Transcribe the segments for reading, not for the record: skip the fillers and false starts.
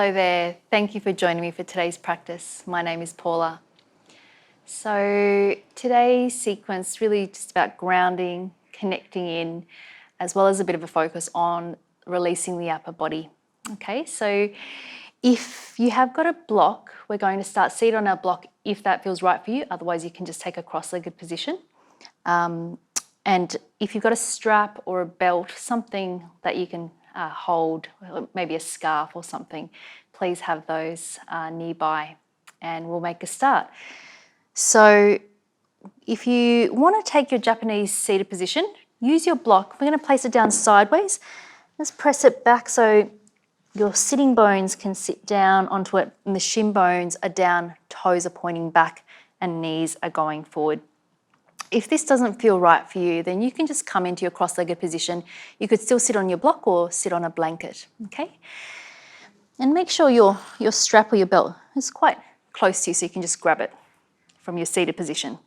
Hello there, thank you for joining me for today's practice. My name is Paula. So today's sequence really just about grounding, connecting in, as well as a bit of a focus on releasing the upper body. Okay, so if you have got a block, we're going to start seated on our block if that feels right for you. Otherwise you can just take a cross-legged position. And if you've got a strap or a belt, something that you can hold, maybe a scarf or something, please have those nearby, and we'll make a start. So if you want to take your Japanese seated position, use your block. We're going to place it down sideways. Just press it back so your sitting bones can sit down onto it, and the shin bones are down, toes are pointing back, and knees are going forward. If this doesn't feel right for you, then you can just come into your cross-legged position. You could still sit on your block or sit on a blanket, okay? And make sure your strap or your belt is quite close to you so you can just grab it from your seated position.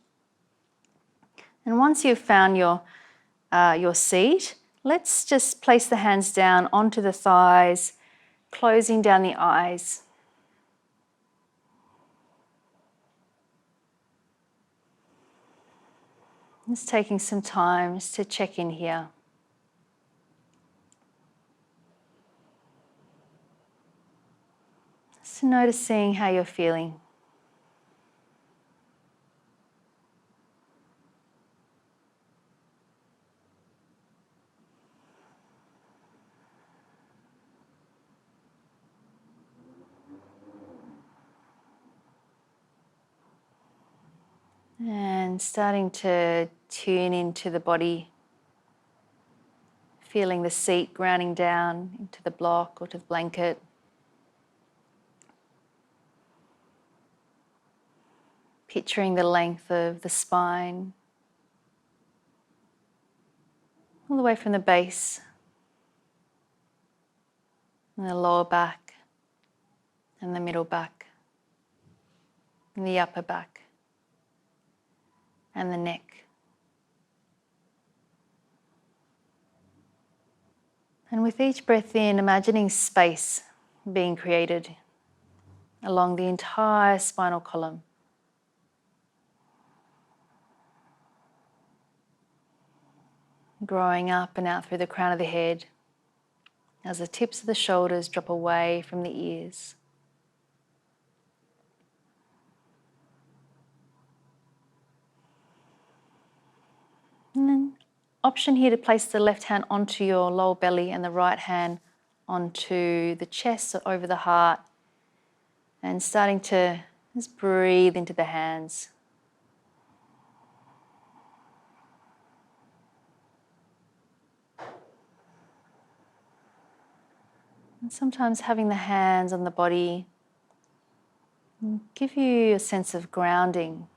And once you've found your seat, let's just place the hands down onto the thighs, closing down the eyes. Just taking some time just to check in here. Just noticing how you're feeling. And starting to tune into the body, feeling the seat grounding down into the block or to the blanket. Picturing the length of the spine, all the way from the base, and the lower back, and the middle back, and the upper back, and the neck. And with each breath in, imagining space being created along the entire spinal column. Growing up and out through the crown of the head as the tips of the shoulders drop away from the ears. And then option here to place the left hand onto your lower belly and the right hand onto the chest or over the heart, and starting to just breathe into the hands. And sometimes having the hands on the body give you a sense of grounding.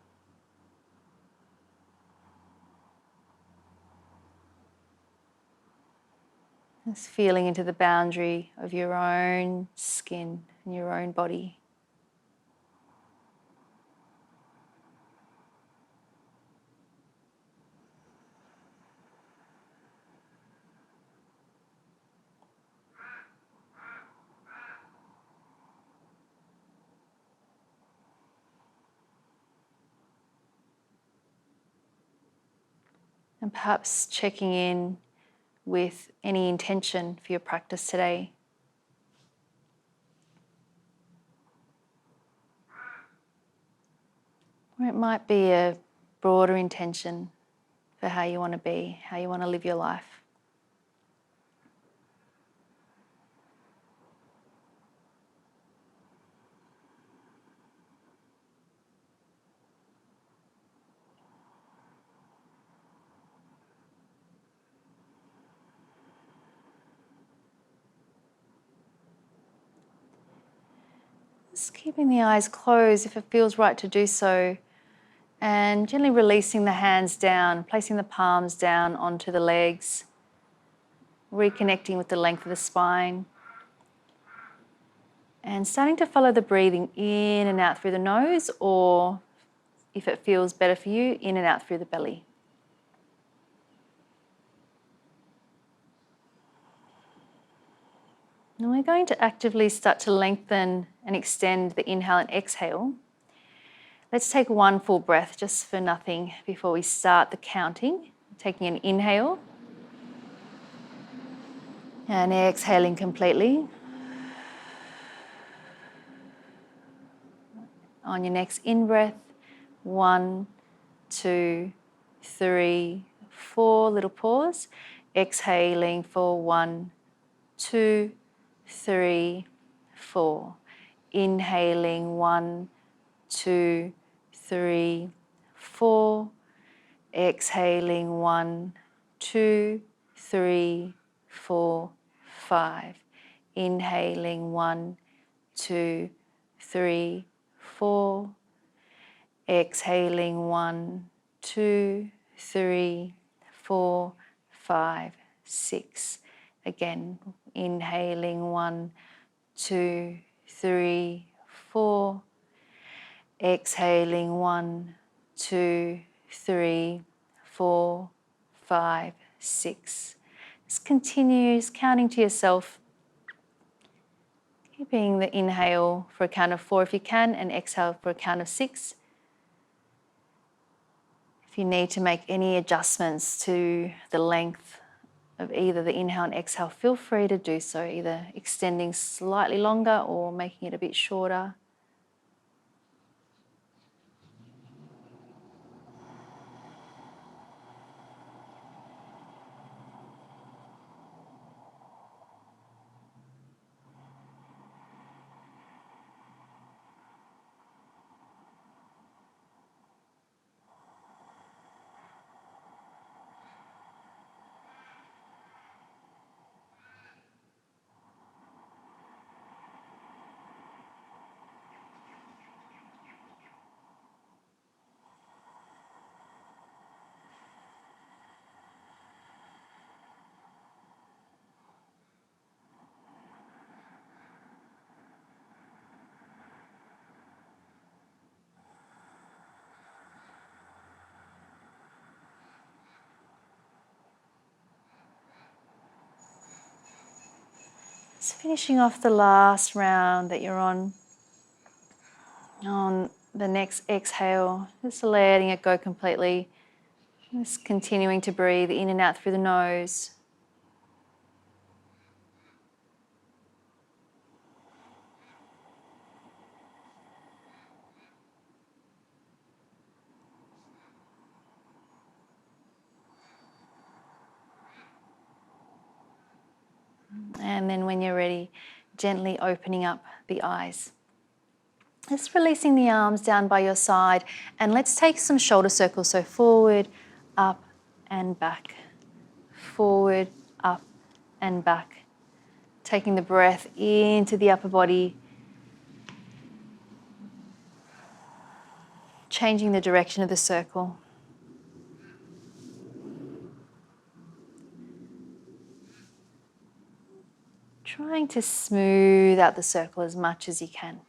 Just feeling into the boundary of your own skin and your own body. And perhaps checking in with any intention for your practice today. Or it might be a broader intention for how you want to be, how you want to live your life. Just keeping the eyes closed if it feels right to do so, and gently releasing the hands down, placing the palms down onto the legs, reconnecting with the length of the spine, and starting to follow the breathing in and out through the nose, or if it feels better for you, in and out through the belly. And we're going to actively start to lengthen and extend the inhale and exhale. Let's take one full breath just for nothing before we start the counting. Taking an inhale and exhaling completely. On your next in-breath, 1, 2, 3, 4, little pause. Exhaling for 1, 2, 3, 4. Inhaling 1, 2, 3, 4. Exhaling 1, 2, 3, 4, 5. Inhaling 1, 2, 3, 4. Exhaling 1, 2, 3, 4, 5, 6. Again, inhaling 1, 2, 3, 4. Exhaling 1, 2, 3, 4, 5, 6. Just continue counting to yourself. Keeping the inhale for a count of 4 if you can, and exhale for a count of 6. If you need to make any adjustments to the length of either the inhale and exhale, feel free to do so, either extending slightly longer or making it a bit shorter. Just finishing off the last round that you're on the next exhale, just letting it go completely. Just continuing to breathe in and out through the nose. And then when you're ready, gently opening up the eyes. Just releasing the arms down by your side, and let's take some shoulder circles. So forward, up and back. Forward, up and back. Taking the breath into the upper body. Changing the direction of the circle. Trying to smooth out the circle as much as you can.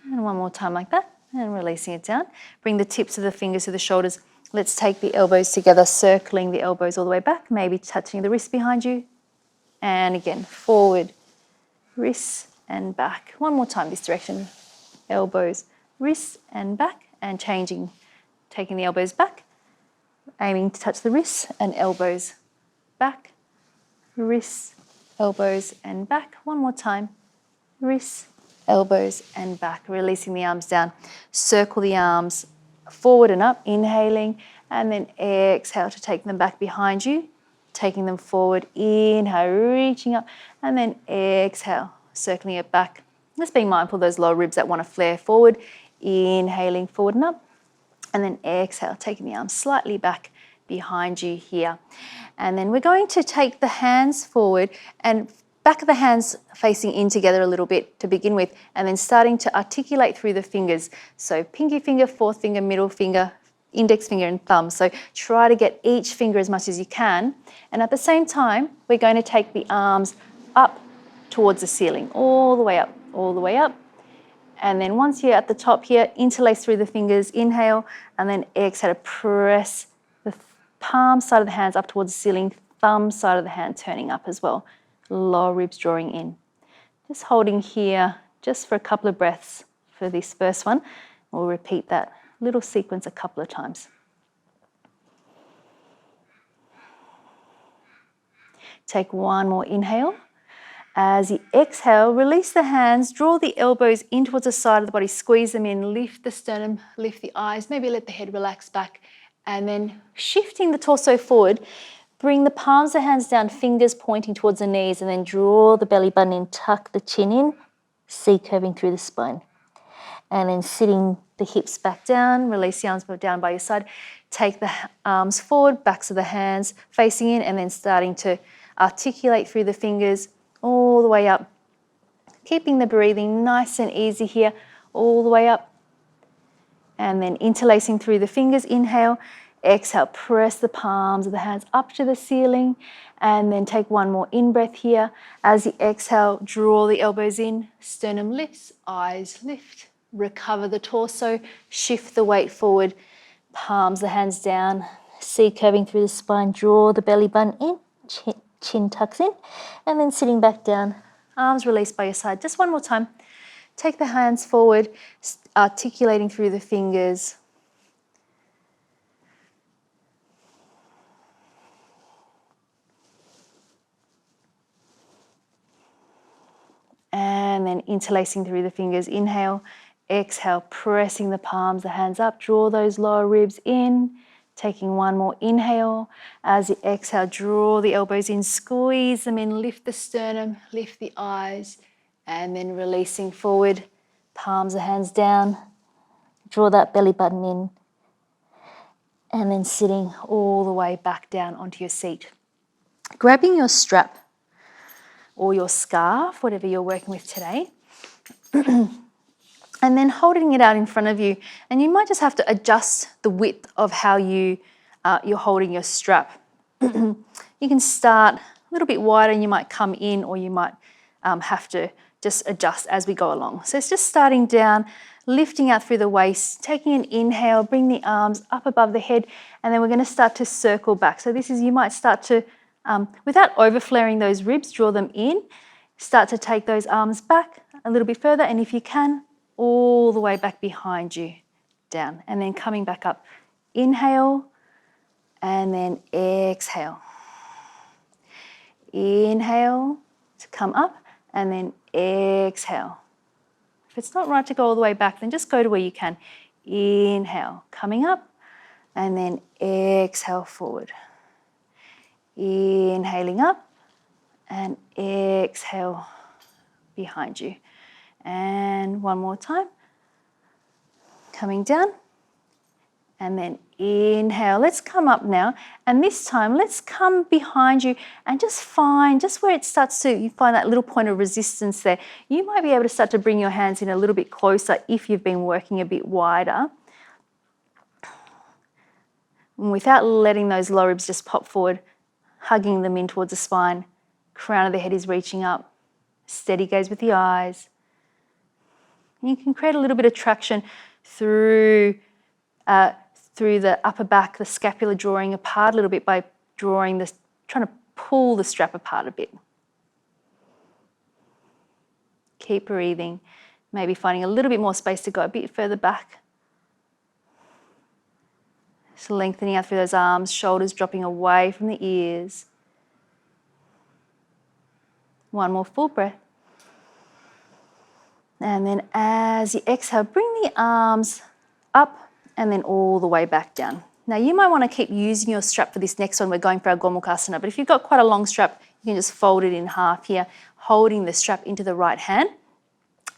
And one more time like that, and releasing it down. Bring the tips of the fingers to the shoulders. Let's take the elbows together, circling the elbows all the way back, maybe touching the wrist behind you. And again, forward, wrists and back. One more time this direction. Elbows, wrists and back, and changing. Taking the elbows back, aiming to touch the wrists and elbows back, wrists, elbows and back. One more time. Wrists, elbows and back. Releasing the arms down. Circle the arms forward and up, inhaling, and then exhale to take them back behind you. Taking them forward, inhale, reaching up, and then exhale, circling it back. Just being mindful of those lower ribs that want to flare forward. Inhaling forward and up, and then exhale, taking the arms slightly back behind you here. And then we're going to take the hands forward and back of the hands facing in together a little bit to begin with, and then starting to articulate through the fingers. So pinky finger, fourth finger, middle finger, index finger and thumb. So try to get each finger as much as you can. And at the same time, we're going to take the arms up towards the ceiling, all the way up, all the way up. And then once you're at the top here, interlace through the fingers, inhale, and then exhale to press the palm side of the hands up towards the ceiling, thumb side of the hand turning up as well. Lower ribs drawing in. Just holding here just for a couple of breaths for this first one. We'll repeat that little sequence a couple of times. Take one more inhale. As you exhale, release the hands, draw the elbows in towards the side of the body, squeeze them in, lift the sternum, lift the eyes, maybe let the head relax back, and then shifting the torso forward, bring the palms of the hands down, fingers pointing towards the knees, and then draw the belly button in, tuck the chin in, C curving through the spine. And then sitting the hips back down, release the arms down by your side, take the arms forward, backs of the hands facing in, and then starting to articulate through the fingers all the way up. Keeping the breathing nice and easy here, all the way up. And then interlacing through the fingers, inhale, exhale, press the palms of the hands up to the ceiling, and then take one more in-breath here. As you exhale, draw the elbows in, sternum lifts, eyes lift, recover the torso, shift the weight forward, palms of the hands down, C curving through the spine, draw the belly button in, chin tucks in, and then sitting back down, arms released by your side. Just one more time. Take the hands forward, articulating through the fingers. And then interlacing through the fingers. Inhale, exhale, pressing the palms, the hands up, draw those lower ribs in. Taking one more inhale. As you exhale, draw the elbows in, squeeze them in, lift the sternum, lift the eyes, and then releasing forward, palms of hands down, draw that belly button in, and then sitting all the way back down onto your seat. Grabbing your strap or your scarf, whatever you're working with today, and then holding it out in front of you. And you might just have to adjust the width of how you're holding your strap. You can start a little bit wider and you might come in, or you might have to just adjust as we go along. So it's just starting down, lifting out through the waist, taking an inhale, bring the arms up above the head, and then we're going to start to circle back. So this is, you might start to, without overflaring those ribs, draw them in, start to take those arms back a little bit further, and if you can, all the way back behind you, down, and then coming back up. Inhale, and then exhale. Inhale to come up, and then exhale. If it's not right to go all the way back, then just go to where you can. Inhale, coming up, and then exhale forward. Inhaling up, and exhale behind you. And one more time. Coming down, and then inhale. Let's come up now, and this time let's come behind you and just find, just where it starts to, you find that little point of resistance there. You might be able to start to bring your hands in a little bit closer if you've been working a bit wider, without letting those lower ribs just pop forward, hugging them in towards the spine. Crown of the head is reaching up. Steady gaze with the eyes. You can create a little bit of traction through the upper back, the scapula drawing apart a little bit by trying to pull the strap apart a bit. Keep breathing, maybe finding a little bit more space to go a bit further back. Just lengthening out through those arms, shoulders dropping away from the ears. One more full breath. And then as you exhale, bring the arms up and then all the way back down. Now you might want to keep using your strap for this next one. We're going for our Gomukasana, but if you've got quite a long strap, you can just fold it in half here, holding the strap into the right hand,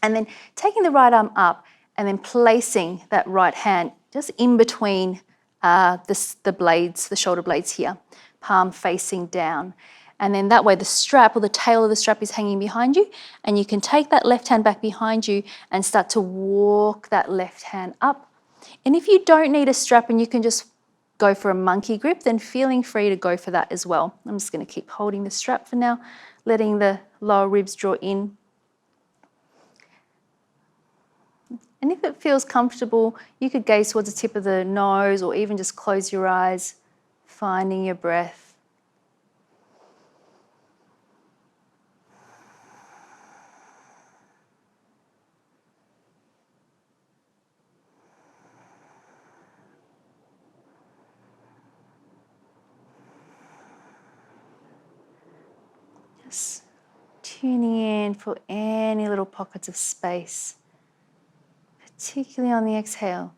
and then taking the right arm up and then placing that right hand just in between the blades, the shoulder blades here, palm facing down. And then that way the strap or the tail of the strap is hanging behind you, and you can take that left hand back behind you and start to walk that left hand up. And if you don't need a strap and you can just go for a monkey grip, then feeling free to go for that as well. I'm just going to keep holding the strap for now, letting the lower ribs draw in. And if it feels comfortable, you could gaze towards the tip of the nose or even just close your eyes, Finding your breath. Just tuning in for any little pockets of space, particularly on the exhale.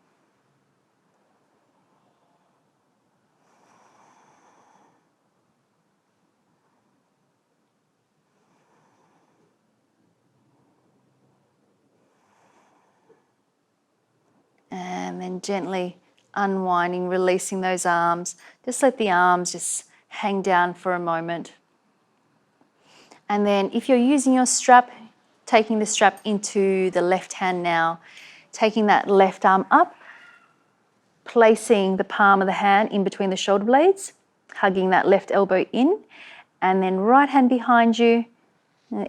And then gently unwinding, releasing those arms. Just let the arms just hang down for a moment. And then if you're using your strap, taking the strap into the left hand now, taking that left arm up, placing the palm of the hand in between the shoulder blades, hugging that left elbow in, and then right hand behind you.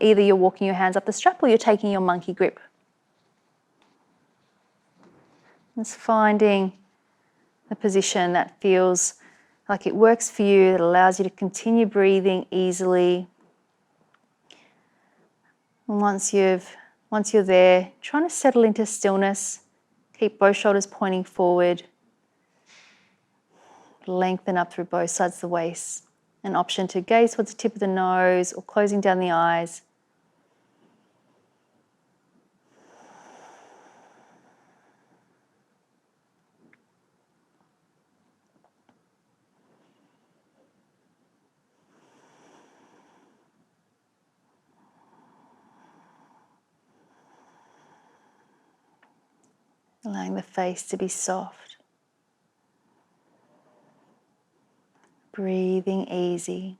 Either you're walking your hands up the strap or you're taking your monkey grip. Just finding the position that feels like it works for you, that allows you to continue breathing easily. And once you're there, trying to settle into stillness, keep both shoulders pointing forward. Lengthen up through both sides of the waist. An option to gaze towards the tip of the nose or closing down the eyes. Allowing the face to be soft. Breathing easy.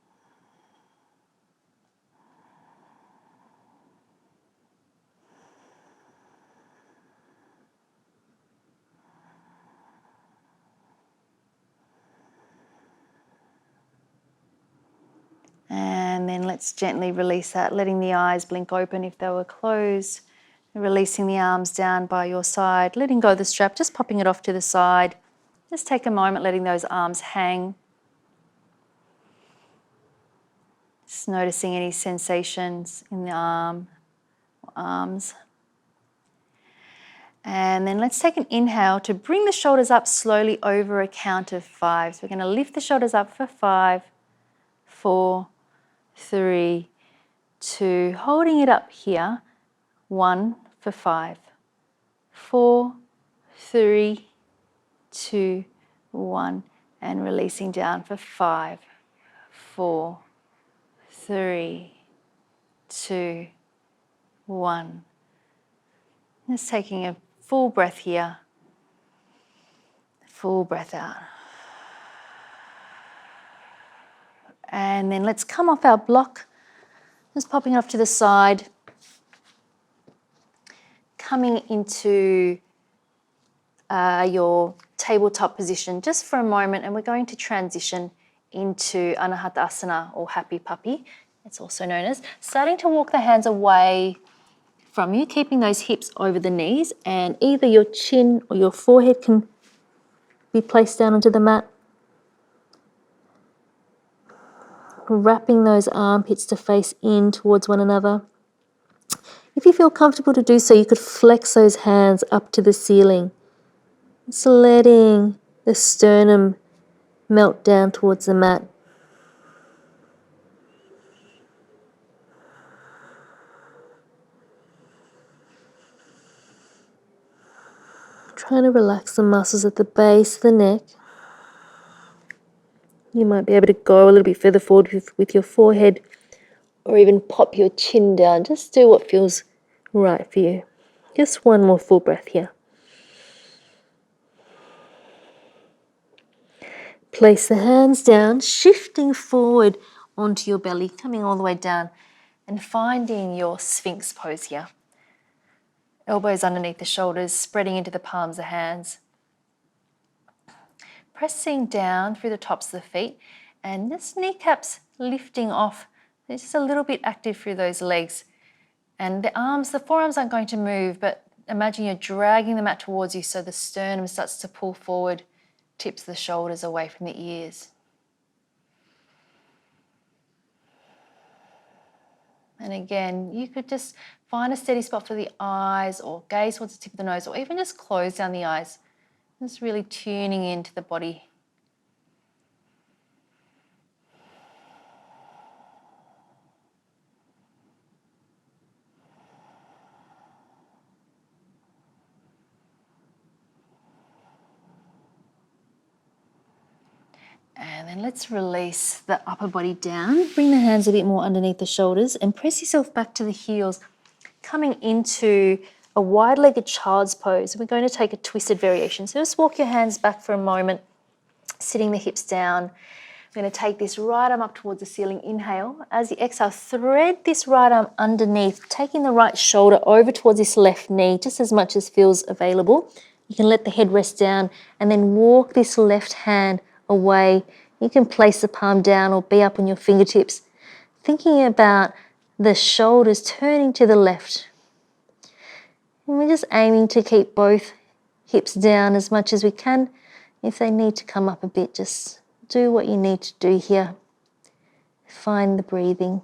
And then let's gently release that, letting the eyes blink open if they were closed. Releasing the arms down by your side, letting go of the strap, just popping it off to the side. Just take a moment letting those arms hang. Just noticing any sensations in the arms. And then let's take an inhale to bring the shoulders up slowly over a count of 5. So we're going to lift the shoulders up for 5, 4, 3, 2, holding it up here. 1 for 5, 4, 3, 2, 1, and releasing down for 5, 4, 3, 2, 1. Just taking a full breath here, full breath out. And then let's come off our block, just popping it off to the side. Coming into your tabletop position just for a moment, and we're going to transition into Anahatasana or happy puppy, it's also known as. Starting to walk the hands away from you, keeping those hips over the knees, and either your chin or your forehead can be placed down onto the mat. Wrapping those armpits to face in towards one another. If you feel comfortable to do so, you could flex those hands up to the ceiling. Just letting the sternum melt down towards the mat. Trying to relax the muscles at the base of the neck. You might be able to go a little bit further forward with your forehead, or even pop your chin down. Just do what feels right for you. Just one more full breath here. Place the hands down, shifting forward onto your belly, coming all the way down, and finding your Sphinx pose here. Elbows underneath the shoulders, spreading into the palms of the hands. Pressing down through the tops of the feet, and just kneecaps lifting off. They're just a little bit active through those legs. And the forearms aren't going to move, but imagine you're dragging the mat towards you so the sternum starts to pull forward, tips the shoulders away from the ears. And again, you could just find a steady spot for the eyes or gaze towards the tip of the nose, or even just close down the eyes. Just really tuning into the body. And then let's release the upper body down. Bring the hands a bit more underneath the shoulders and press yourself back to the heels, coming into a wide-legged child's pose. We're going to take a twisted variation. So just walk your hands back for a moment, sitting the hips down. We're going to take this right arm up towards the ceiling. Inhale. As you exhale, thread this right arm underneath, taking the right shoulder over towards this left knee, just as much as feels available. You can let the head rest down and then walk this left hand away. You can place the palm down or be up on your fingertips, thinking about the shoulders turning to the left. And we're just aiming to keep both hips down as much as we can. If they need to come up a bit, just do what you need to do here. Find the breathing.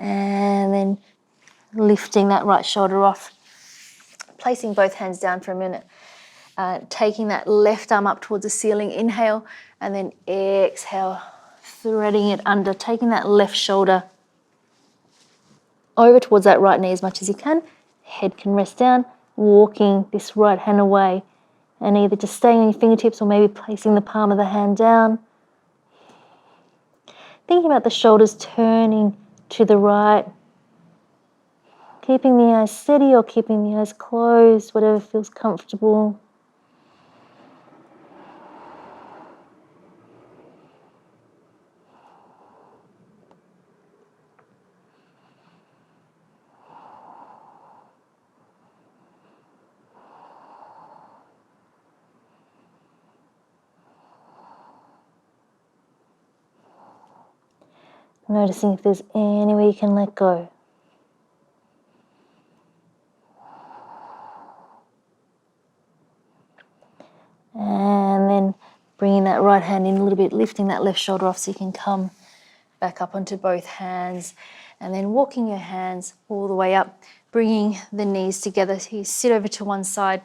And then lifting that right shoulder off, placing both hands down for a minute, taking that left arm up towards the ceiling. Inhale, and then exhale, threading it under, taking that left shoulder over towards that right knee as much as you can. Head can rest down, walking this right hand away, and either just staying on your fingertips or maybe placing the palm of the hand down. Thinking about the shoulders turning to the right, keeping the eyes steady or keeping the eyes closed, whatever feels comfortable. Noticing if there's any way you can let go. And then bringing that right hand in a little bit, lifting that left shoulder off so you can come back up onto both hands. And then walking your hands all the way up, bringing the knees together. So you sit over to one side,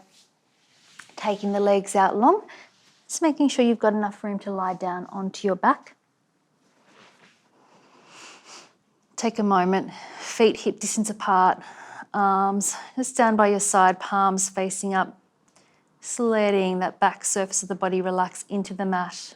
taking the legs out long. Just making sure you've got enough room to lie down onto your back. Take a moment, feet hip distance apart, arms just down by your side, palms facing up, just letting that back surface of the body relax into the mat.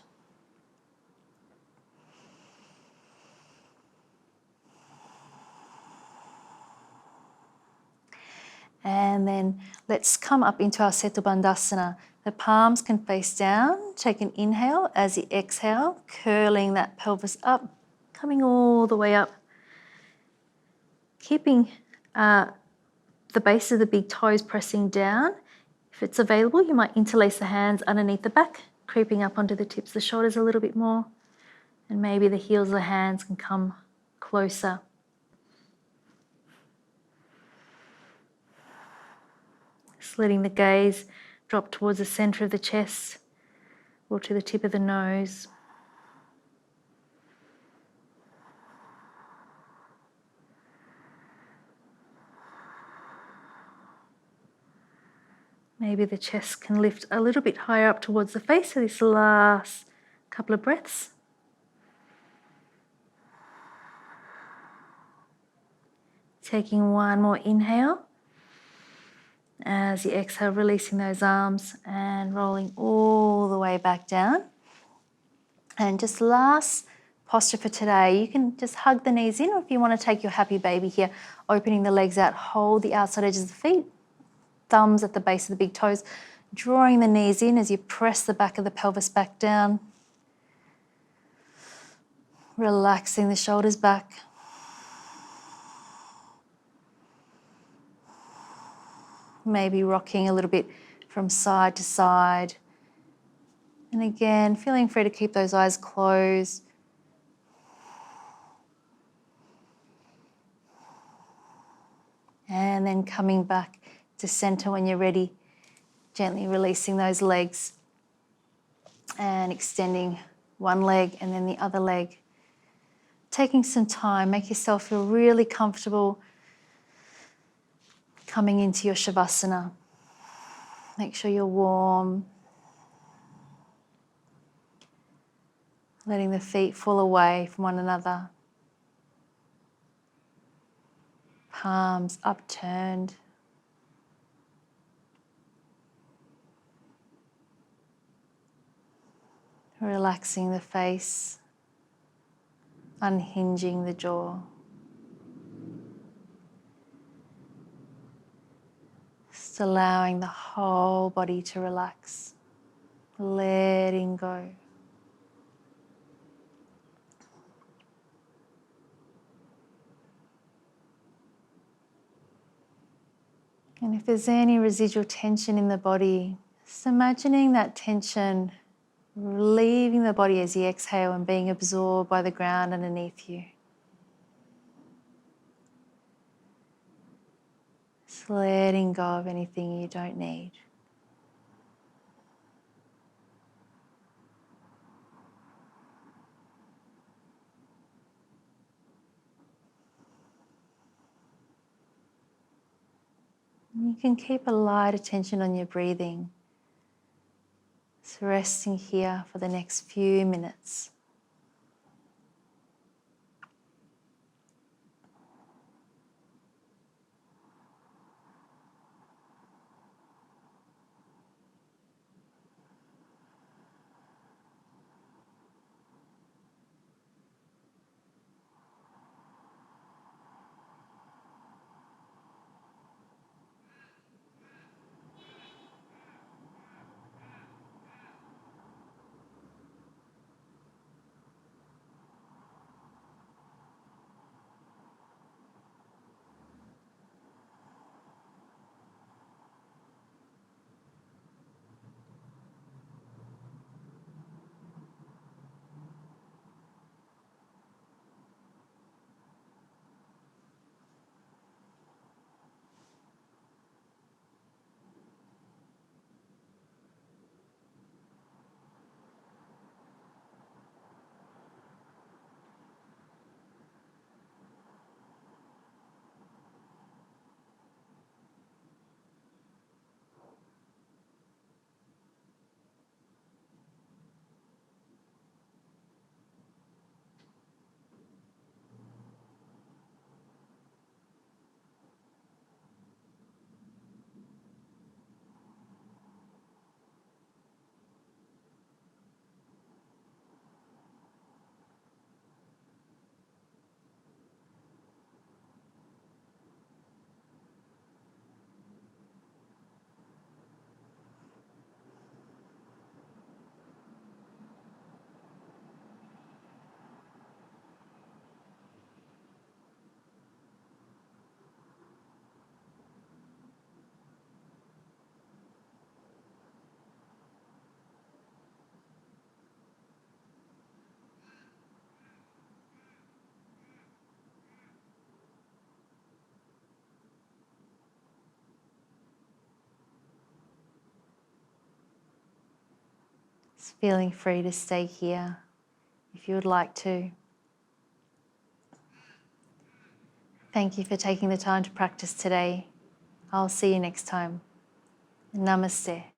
And then let's come up into our Setubandasana. The palms can face down. Take an inhale as you exhale, curling that pelvis up, coming all the way up. Keeping the base of the big toes pressing down. If it's available, you might interlace the hands underneath the back, creeping up onto the tips of the shoulders a little bit more. And maybe the heels of the hands can come closer. Just letting the gaze drop towards the center of the chest or to the tip of the nose. Maybe the chest can lift a little bit higher up towards the face for this last couple of breaths. Taking one more inhale. As you exhale, releasing those arms and rolling all the way back down. And just last posture for today, you can just hug the knees in, or if you want to take your happy baby here, opening the legs out, hold the outside edges of the feet, thumbs at the base of the big toes, drawing the knees in as you press the back of the pelvis back down. Relaxing the shoulders back. Maybe rocking a little bit from side to side. And again, feeling free to keep those eyes closed. And then coming back to center when you're ready, gently releasing those legs and extending one leg and then the other leg. Taking some time, make yourself feel really comfortable coming into your Shavasana. Make sure you're warm. Letting the feet fall away from one another. Palms upturned. Relaxing the face, unhinging the jaw. Just allowing the whole body to relax, letting go. And if there's any residual tension in the body, just imagining that tension leaving the body as you exhale and being absorbed by the ground underneath you. Just letting go of anything you don't need. You can keep a light attention on your breathing. So resting here for the next few minutes. Just feeling free to stay here if you would like to. Thank you for taking the time to practice today. I'll see you next time. Namaste.